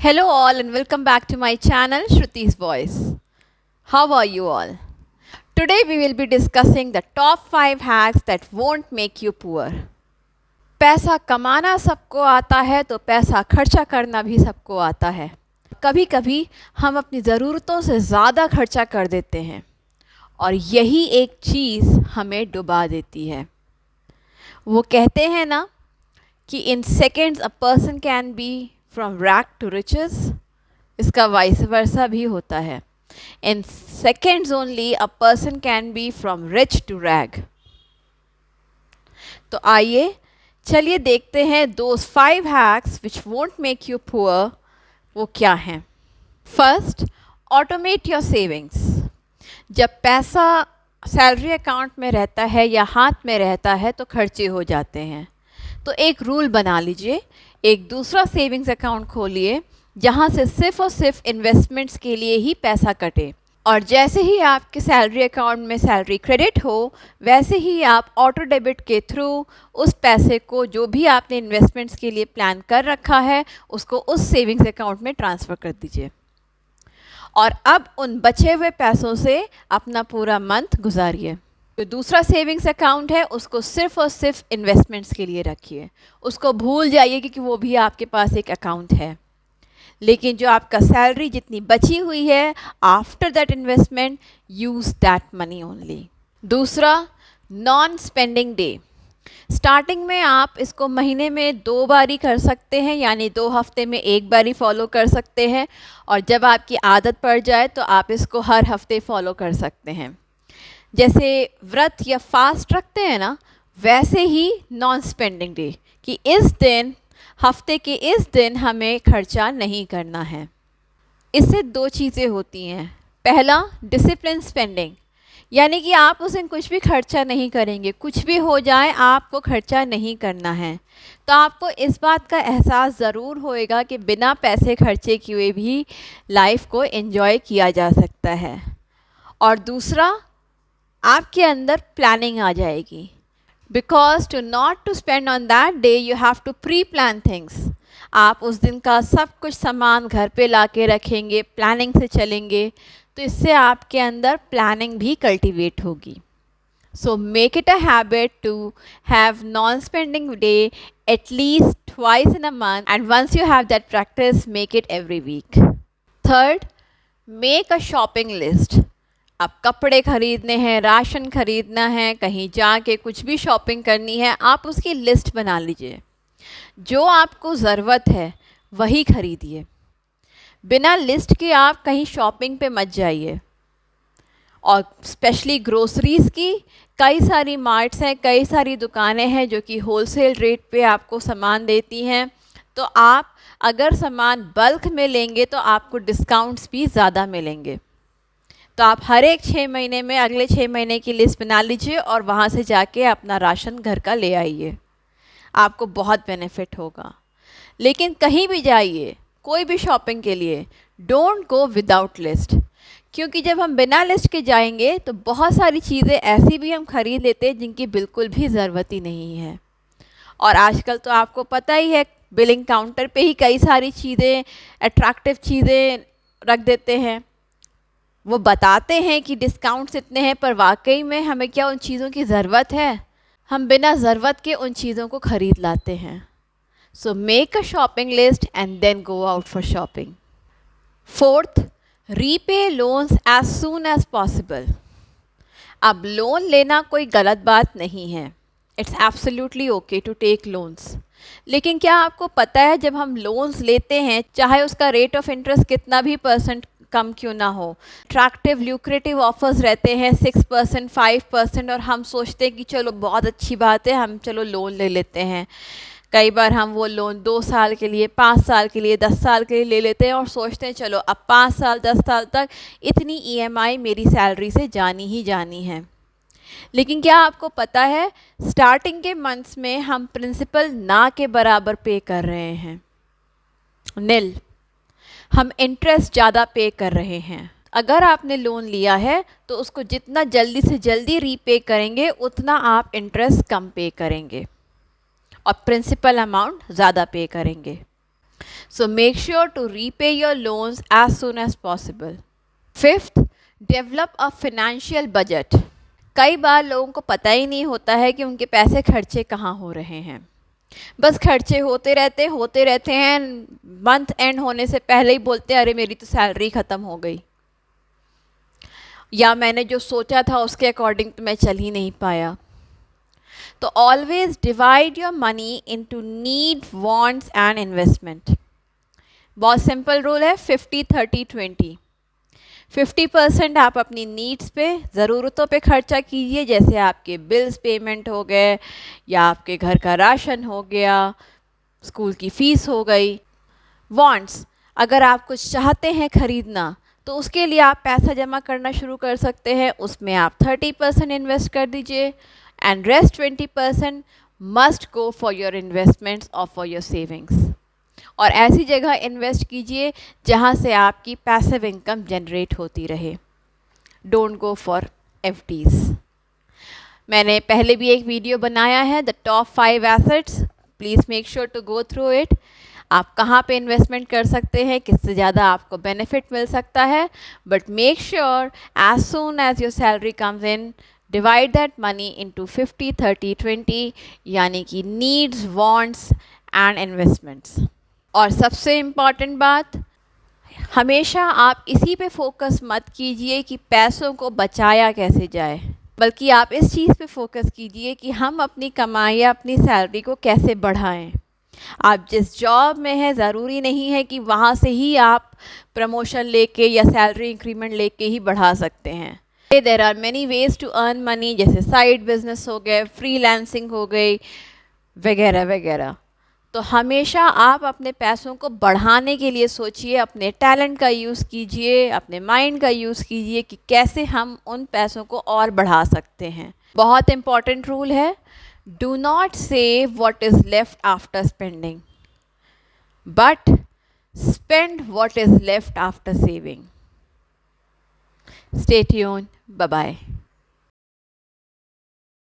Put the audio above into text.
Hello, all, and welcome back to my channel Shruti's Voice. How are you all? Today, we will be discussing the top 5 hacks that won't make you poor. पैसा कमाना सबको आता है तो पैसा खर्चा करना भी सबको आता है। कभी कभी हम अपनी ज़रूरतों से ज़्यादा खर्चा कर देते हैं और यही एक चीज़ हमें डुबा देती है। वो कहते हैं ना कि in seconds a person can be from rag to riches, इसका वाइस वर्सा भी होता है। In seconds only a person can be from rich to rag. तो आइए चलिए देखते हैं those 5 hacks which won't make you poor वो क्या हैं। First, automate your savings. जब पैसा सैलरी अकाउंट में रहता है या हाथ में रहता है तो खर्चे हो जाते हैं। तो एक रूल बना लीजिए, एक दूसरा सेविंग्स अकाउंट खोलिए जहाँ से सिर्फ और सिर्फ इन्वेस्टमेंट्स के लिए ही पैसा कटे, और जैसे ही आपके सैलरी अकाउंट में सैलरी क्रेडिट हो वैसे ही आप ऑटो डेबिट के थ्रू उस पैसे को जो भी आपने इन्वेस्टमेंट्स के लिए प्लान कर रखा है उसको उस सेविंग्स अकाउंट में ट्रांसफ़र कर दीजिए और अब उन बचे हुए पैसों से अपना पूरा मंथ गुजारिए। जो दूसरा सेविंग्स अकाउंट है उसको सिर्फ और सिर्फ इन्वेस्टमेंट्स के लिए रखिए, उसको भूल जाइए कि वो भी आपके पास एक अकाउंट है। लेकिन जो आपका सैलरी जितनी बची हुई है after that investment, use that money only. दूसरा, नॉन स्पेंडिंग डे। स्टार्टिंग में आप इसको महीने में 2 बार ही कर सकते हैं, यानी 2 हफ्ते में 1 बार ही फॉलो कर सकते हैं, और जब आपकी आदत पड़ जाए तो आप इसको हर हफ्ते फॉलो कर सकते हैं। जैसे व्रत या फास्ट रखते हैं ना, वैसे ही नॉन स्पेंडिंग डे कि इस दिन, हफ्ते के इस दिन हमें खर्चा नहीं करना है। इससे 2 चीज़ें होती हैं। पहला, डिसिप्लिन स्पेंडिंग, यानी कि आप उस दिन कुछ भी खर्चा नहीं करेंगे, कुछ भी हो जाए आपको खर्चा नहीं करना है। तो आपको इस बात का एहसास ज़रूर होएगा कि बिना पैसे खर्चे किए भी लाइफ को एंजॉय किया जा सकता है। और दूसरा, आपके अंदर प्लानिंग आ जाएगी, because to not to spend on that day you have to pre plan things. आप उस दिन का सब कुछ सामान घर पे ला के रखेंगे, प्लानिंग से चलेंगे, तो इससे आपके अंदर प्लानिंग भी कल्टीवेट होगी। So make it a habit to have non spending day at least twice in a month, and once you have that practice, make it every week. Third, make a shopping list. अब कपड़े ख़रीदने हैं, ration ख़रीदना है, कहीं जाके कुछ भी शॉपिंग करनी है, आप उसकी लिस्ट बना लीजिए। जो आपको ज़रूरत है वही ख़रीदिए, बिना लिस्ट के आप कहीं शॉपिंग पे मत जाइए। और स्पेशली ग्रोसरीज़ की कई सारी मार्ट्स हैं, कई सारी दुकानें हैं जो कि होलसेल रेट पे आपको सामान देती हैं। तो आप अगर सामान बल्क में लेंगे तो आपको डिस्काउंट्स भी ज़्यादा मिलेंगे। तो आप हर एक 6 महीने में अगले 6 महीने की लिस्ट बना लीजिए और वहाँ से जाके अपना राशन घर का ले आइए, आपको बहुत बेनिफिट होगा। लेकिन कहीं भी जाइए, कोई भी शॉपिंग के लिए, डोंट गो विदाउट लिस्ट, क्योंकि जब हम बिना लिस्ट के जाएंगे तो बहुत सारी चीज़ें ऐसी भी हम खरीद लेते हैं जिनकी बिल्कुल भी ज़रूरत ही नहीं है। और आजकल तो आपको पता ही है, बिलिंग काउंटर पे ही कई सारी चीज़ें, अट्रैक्टिव चीज़ें रख देते हैं। वो बताते हैं कि डिस्काउंट्स इतने हैं, पर वाकई में हमें क्या उन चीज़ों की ज़रूरत है? हम बिना ज़रूरत के उन चीज़ों को ख़रीद लाते हैं। So make a shopping list and then go out for shopping. Fourth, repay loans as soon as possible. अब लोन लेना कोई गलत बात नहीं है, it's absolutely okay to take loans. लेकिन क्या आपको पता है, जब हम लोन्स लेते हैं, चाहे उसका रेट ऑफ इंटरेस्ट कितना भी % कम क्यों ना हो, अट्रैक्टिव ल्यूक्रेटिव ऑफर्स रहते हैं 6%, 5%, और हम सोचते हैं कि चलो बहुत अच्छी बात है, हम चलो लोन ले लेते हैं। कई बार हम वो लोन 2 साल के लिए, 5 साल के लिए, 10 साल के लिए ले लेते हैं और सोचते हैं चलो अब 5 साल 10 साल तक इतनी EMI मेरी सैलरी से जानी ही जानी है। लेकिन क्या आपको पता है, स्टार्टिंग के मंथ्स में हम प्रिंसिपल ना के बराबर पे कर रहे हैं, निल। हम इंटरेस्ट ज़्यादा पे कर रहे हैं। अगर आपने लोन लिया है तो उसको जितना जल्दी से जल्दी रीपे करेंगे उतना आप इंटरेस्ट कम पे करेंगे और प्रिंसिपल अमाउंट ज़्यादा पे करेंगे। So make sure to repay your loans as soon as possible. Fifth, develop a financial budget. कई बार लोगों को पता ही नहीं होता है कि उनके पैसे खर्चे कहाँ हो रहे हैं. बस खर्चे होते रहते हैं. मंथ एंड होने से पहले ही बोलते हैं अरे मेरी तो सैलरी ख़त्म हो गई, या मैंने जो सोचा था उसके अकॉर्डिंग तो मैं चल ही नहीं पाया. तो always divide your money into need, wants and investment. बहुत सिंपल रूल है, 50-30-20. 50% आप अपनी नीड्स पे, ज़रूरतों पे खर्चा कीजिए, जैसे आपके बिल्स पेमेंट हो गए, या आपके घर का राशन हो गया, स्कूल की फ़ीस हो गई. वांट्स, अगर आप कुछ चाहते हैं ख़रीदना तो उसके लिए आप पैसा जमा करना शुरू कर सकते हैं. उसमें आप 30% इन्वेस्ट कर दीजिए, and rest 20% must go for your investments और फॉर योर सेविंग्स. और ऐसी जगह इन्वेस्ट कीजिए जहाँ से आपकी पैसिव इनकम जनरेट होती रहे. Don't go for FDs. मैंने पहले भी एक वीडियो बनाया है, the top 5 assets. Please make sure to go through it. आप कहाँ पे इन्वेस्टमेंट कर सकते हैं, किससे ज़्यादा आपको बेनिफिट मिल सकता है. But make sure as soon as your salary comes in, divide that money into 50-30-20, यानी कि नीड्स, वांट्स एंड इन्वेस्टमेंट्स. और सबसे इम्पॉर्टेंट बात, हमेशा आप इसी पे फोकस मत कीजिए कि पैसों को बचाया कैसे जाए, बल्कि आप इस चीज़ पे फोकस कीजिए कि हम अपनी कमाई या अपनी सैलरी को कैसे बढ़ाएं. आप जिस जॉब में हैं, ज़रूरी नहीं है कि वहाँ से ही आप प्रमोशन लेके या सैलरी इंक्रीमेंट लेके ही बढ़ा सकते हैं. There are many ways to earn money, जैसे साइड बिजनेस हो गए, फ्रीलांसिंग हो गई, वगैरह वगैरह. तो हमेशा आप अपने पैसों को बढ़ाने के लिए सोचिए, अपने टैलेंट का यूज़ कीजिए, अपने माइंड का यूज़ कीजिए कि कैसे हम उन पैसों को और बढ़ा सकते हैं. बहुत इम्पॉर्टेंट रूल है, do not save what is left after spending, but spend what is left after saving. Stay tuned. Bye bye.